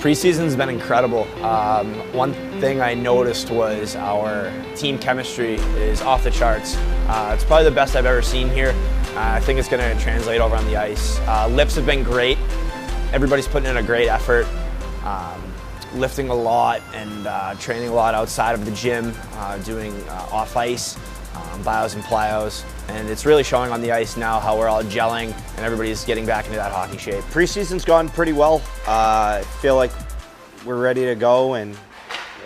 Preseason's been incredible. One thing I noticed was our team chemistry is off the charts. It's probably the best I've ever seen here. I think it's going to translate over on the ice. Lifts have been great. Everybody's putting in a great effort, lifting a lot and training a lot outside of the gym, doing off ice, bios and plyos. And it's really showing on the ice now how we're all gelling and everybody's getting back into that hockey shape. Preseason's gone pretty well. I feel like we're ready to go, and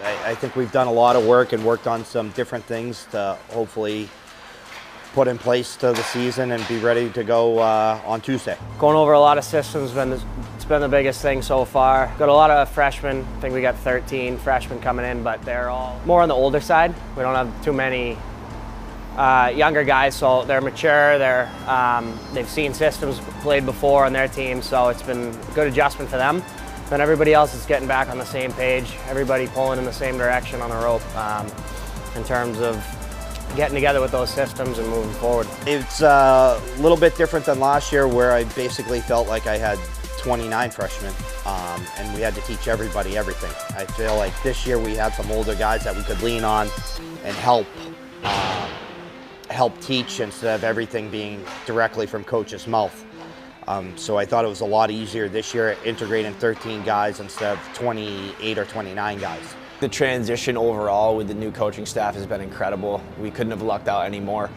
I think we've done a lot of work and worked on some different things to hopefully put in place to the season and be ready to go on Tuesday. Going over a lot of systems, it's been the biggest thing so far. Got a lot of freshmen. I think we got 13 freshmen coming in, but they're all more on the older side. We don't have too many younger guys, so they're mature. They've seen systems played before on their team, so it's been a good adjustment for them. Then everybody else is getting back on the same page. Everybody pulling in the same direction on the rope in terms of getting together with those systems and moving forward. It's a little bit different than last year, where I basically felt like I had 29 freshmen and we had to teach everybody everything. I feel like this year we had some older guys that we could lean on and help teach instead of everything being directly from coach's mouth. So I thought it was a lot easier this year integrating 13 guys instead of 28 or 29 guys. The transition overall with the new coaching staff has been incredible. We couldn't have lucked out anymore.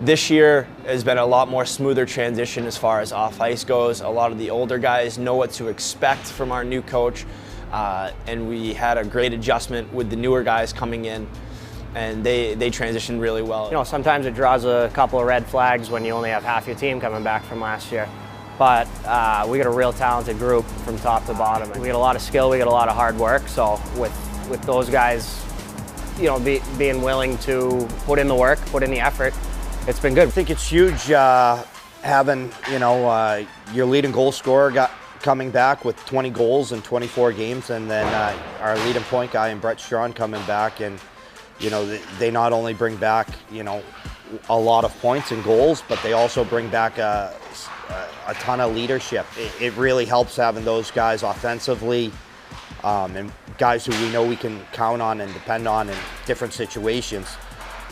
This year has been a lot more smoother transition as far as off ice goes. A lot of the older guys know what to expect from our new coach, and we had a great adjustment with the newer guys coming in, and they transitioned really well. You know, sometimes it draws a couple of red flags when you only have half your team coming back from last year. But we got a real talented group from top to bottom. We got a lot of skill, we got a lot of hard work. So with those guys, you know, being willing to put in the work, put in the effort, it's been good. I think it's huge having, you know, your leading goal scorer coming back with 20 goals in 24 games, and then our leading point guy and Brett Strawn coming back, and you know, they not only bring back, you know, a lot of points and goals, but they also bring back a ton of leadership. It really helps having those guys offensively, and guys who we know we can count on and depend on in different situations,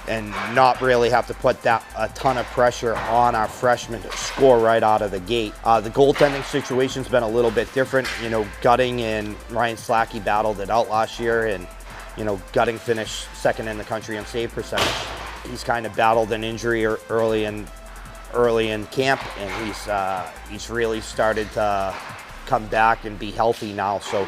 and not really have to put a ton of pressure on our freshmen to score right out of the gate. The goaltending situation's been a little bit different. You know, Gutting and Ryan Slacky battled it out last year, and you know, Gutting finished second in the country in save percentage. He's kind of battled an injury early in camp, and he's really started to come back and be healthy now. So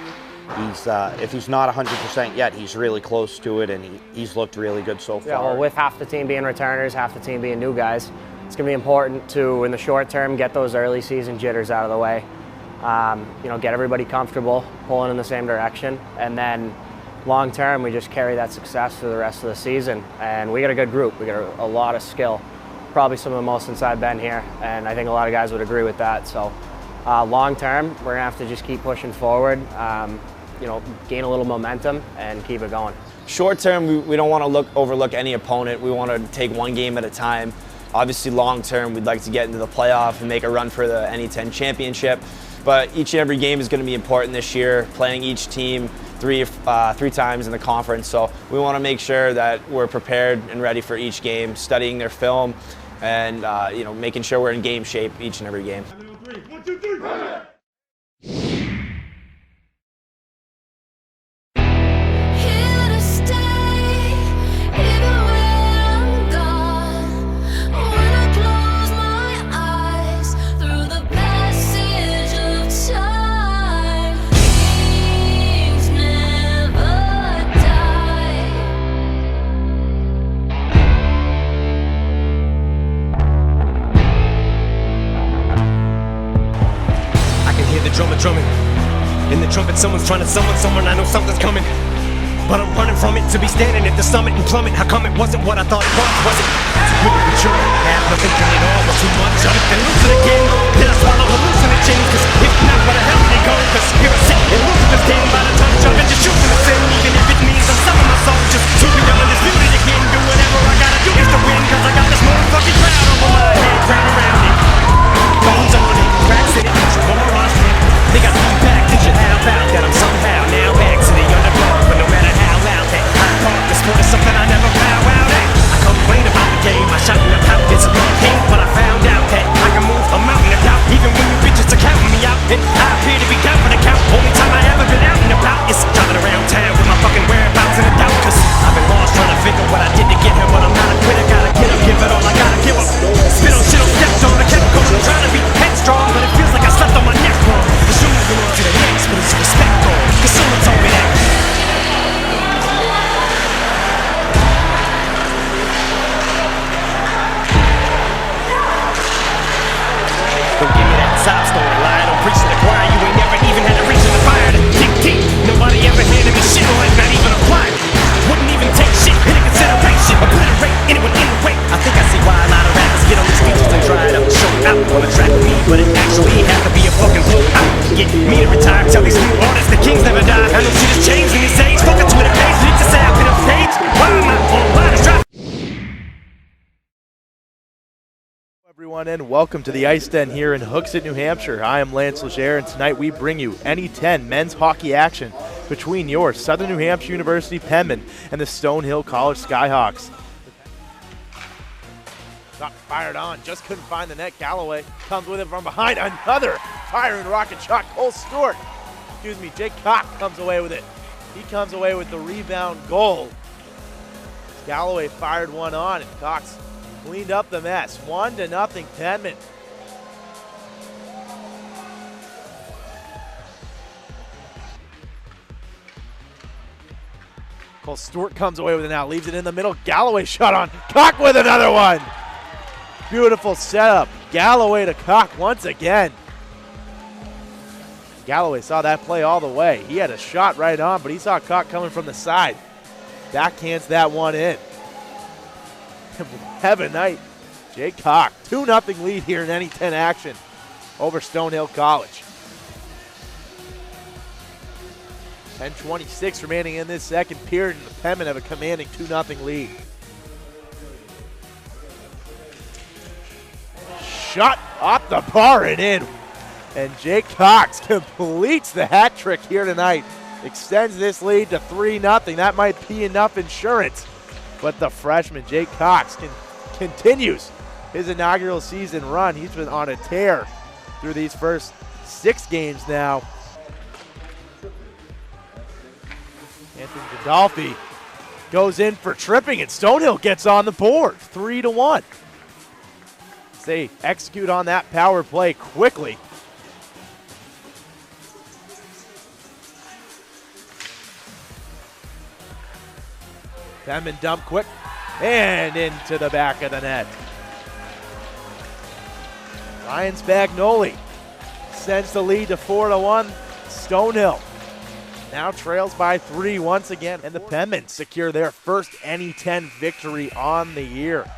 if he's not 100% yet, he's really close to it, and he's looked really good so far. Yeah, well, with half the team being returners, half the team being new guys, it's going to be important to, in the short term, get those early season jitters out of the way. You know, get everybody comfortable, pulling in the same direction, and then long term, we just carry that success through the rest of the season. And we got a good group. We got a lot of skill. Probably some of the most since I've been here, and I think a lot of guys would agree with that. So long term, we're gonna have to just keep pushing forward, you know, gain a little momentum and keep it going. Short term, we don't want to overlook any opponent. We want to take one game at a time. Obviously, long term, we'd like to get into the playoff and make a run for the NE10 championship. But each and every game is going to be important this year, playing each team three times in the conference. So we want to make sure that we're prepared and ready for each game, studying their film, and you know, making sure we're in game shape each and every game. 1, 2, 3. Drumming. In the trumpet, someone's trying to summon someone. I know something's coming, but I'm running from it. To be standing at the summit and plummet. How come it wasn't what I thought it was it? Too quick, mature, half of thinking it all was too much of it. Then lose it again. Did I swallow hallucinogen? Cause if not, where the hell did it go? Cause here I sit and lose this game by the touch of it. Just shooting the sin, even if it means I'm selling my soul. Just to be undisputed again. Do whatever I gotta do just to win. Cause I got this motherfucking crowd over my head, crowd around it. Bones on it, cracks in it, one more on it. They got me back, did you have out that I'm something? everyone, and welcome to the Ice Den here in Hooksett, New Hampshire. I am Lance Legere, and tonight we bring you NE10 men's hockey action between your Southern New Hampshire University Penmen and the Stonehill College Skyhawks. Not fired on, just couldn't find the net. Galloway comes with it from behind. Another firing rocket shot. Cole Stewart, Jake Cock comes away with it. He comes away with the rebound goal. Galloway fired one on, and Cox cleaned up the mess. 1-0 Penman. Cole Stewart comes away with it now, leaves it in the middle. Galloway shot on. Cock with another one. Beautiful setup. Galloway to Cock once again. Galloway saw that play all the way. He had a shot right on, but he saw Cock coming from the side. Backhands that one in. Have a night. Jake Cock, 2-0 lead here in NE10 action over Stonehill College. 10:26 remaining in this second period, and the Penmen have a commanding 2-0 lead. Shot off the bar and in. And Jake Cox completes the hat trick here tonight. Extends this lead to 3-0. That might be enough insurance. But the freshman, Jake Cox, continues his inaugural season run. He's been on a tear through these first 6 games now. Anthony Godolphi goes in for tripping, and Stonehill gets on the board, 3-1. They execute on that power play quickly. Penman dump quick and into the back of the net. Ryan Spagnoli sends the lead to 4-1. Stonehill now trails by 3 once again, and the Penmen secure their first NE10 victory on the year.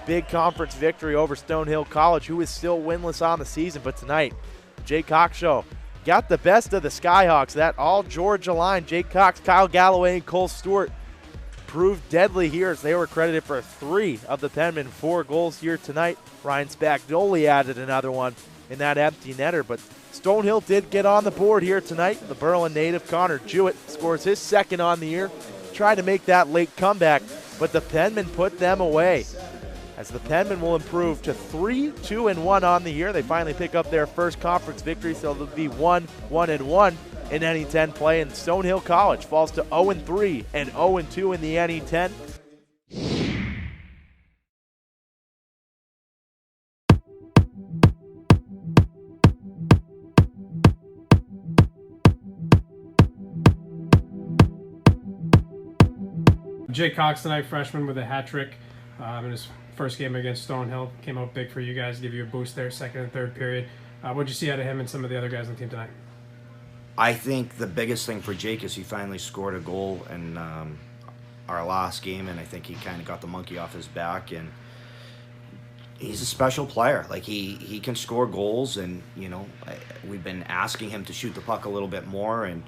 Big conference victory over Stonehill College, who is still winless on the season, but tonight, Jake Cox show got the best of the Skyhawks. That all Georgia line, Jake Cox, Kyle Galloway, and Cole Stewart, proved deadly here as they were credited for 3 of the Penmen 4 goals here tonight. Ryan Spagnoli added another one in that empty netter, but Stonehill did get on the board here tonight. The Berlin native Connor Jewett scores his second on the year, tried to make that late comeback, but the Penmen put them away. As the Penmen will improve to 3-2-1 on the year. They finally pick up their first conference victory, so they'll be 1-1 in NE10 play, and Stonehill College falls to 0-3 and 0-2 in the NE10. Jake Cox tonight, freshman with a hat trick in his first game against Stonehill. Came out big for you guys, give you a boost there, second and third period. What'd you see out of him and some of the other guys on the team tonight? I think the biggest thing for Jake is he finally scored a goal in our last game, and I think he kind of got the monkey off his back, and he's a special player. Like, he can score goals, and, you know, we've been asking him to shoot the puck a little bit more and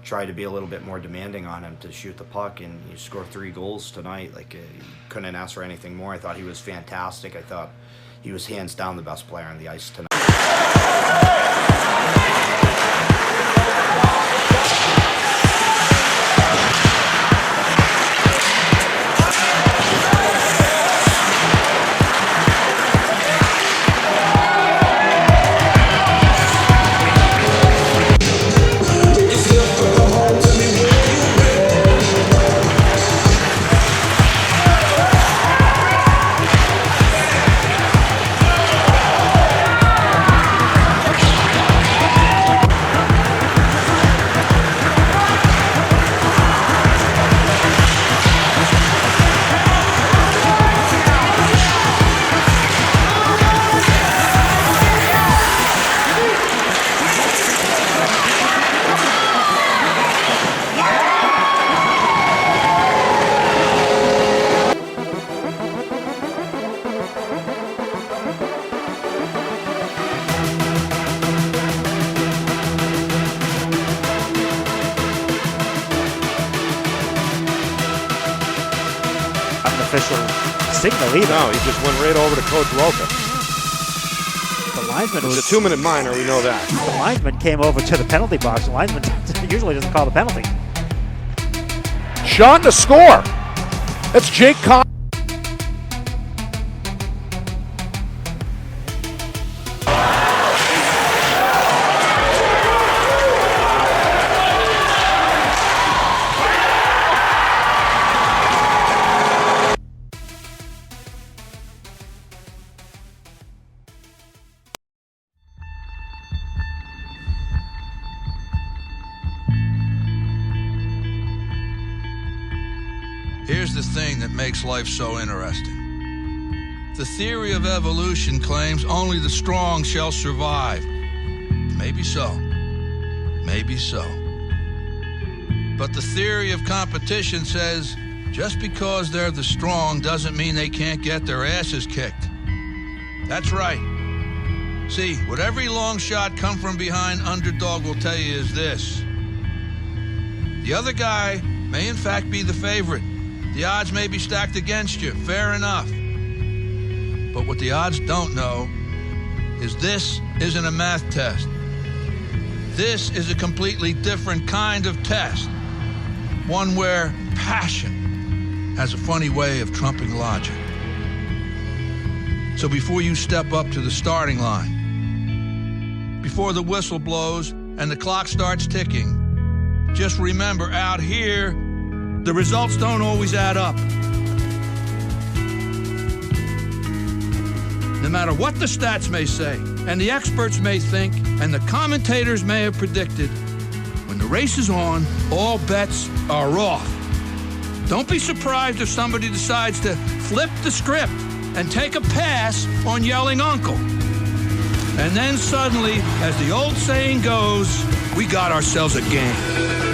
try to be a little bit more demanding on him to shoot the puck, and he scored 3 goals tonight. Like, couldn't ask for anything more. I thought he was fantastic. I thought he was hands down the best player on the ice tonight. Official sing the lead. No, he just went right over to Coach Roca. The linesman It's a 2-minute minor, we know that. The linesman came over to the penalty box. The linesman usually doesn't call the penalty. Sean to score. That's Jake Con. Here's the thing that makes life so interesting. The theory of evolution claims only the strong shall survive. Maybe so. Maybe so. But the theory of competition says just because they're the strong doesn't mean they can't get their asses kicked. That's right. See, what every long shot come from behind underdog will tell you is this. The other guy may in fact be the favorite. The odds may be stacked against you, fair enough. But what the odds don't know is this isn't a math test. This is a completely different kind of test. One where passion has a funny way of trumping logic. So before you step up to the starting line, before the whistle blows and the clock starts ticking, just remember out here, the results don't always add up. No matter what the stats may say, and the experts may think, and the commentators may have predicted, when the race is on, all bets are off. Don't be surprised if somebody decides to flip the script and take a pass on yelling uncle. And then suddenly, as the old saying goes, we got ourselves a game.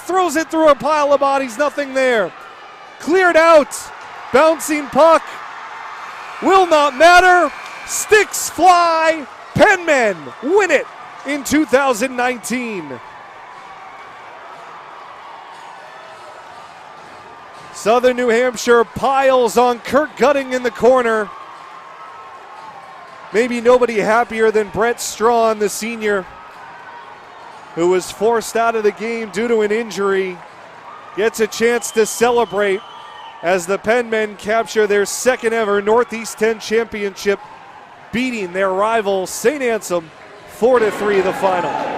Throws it through a pile of bodies, nothing there. Cleared out, bouncing puck, will not matter. Sticks fly, Penmen win it in 2019. Southern New Hampshire piles on Kirk Gutting in the corner. Maybe nobody happier than Brett Strawn, the senior, who was forced out of the game due to an injury, gets a chance to celebrate as the Penmen capture their second ever Northeast 10 championship, beating their rival St. Anselm 4-3 the final.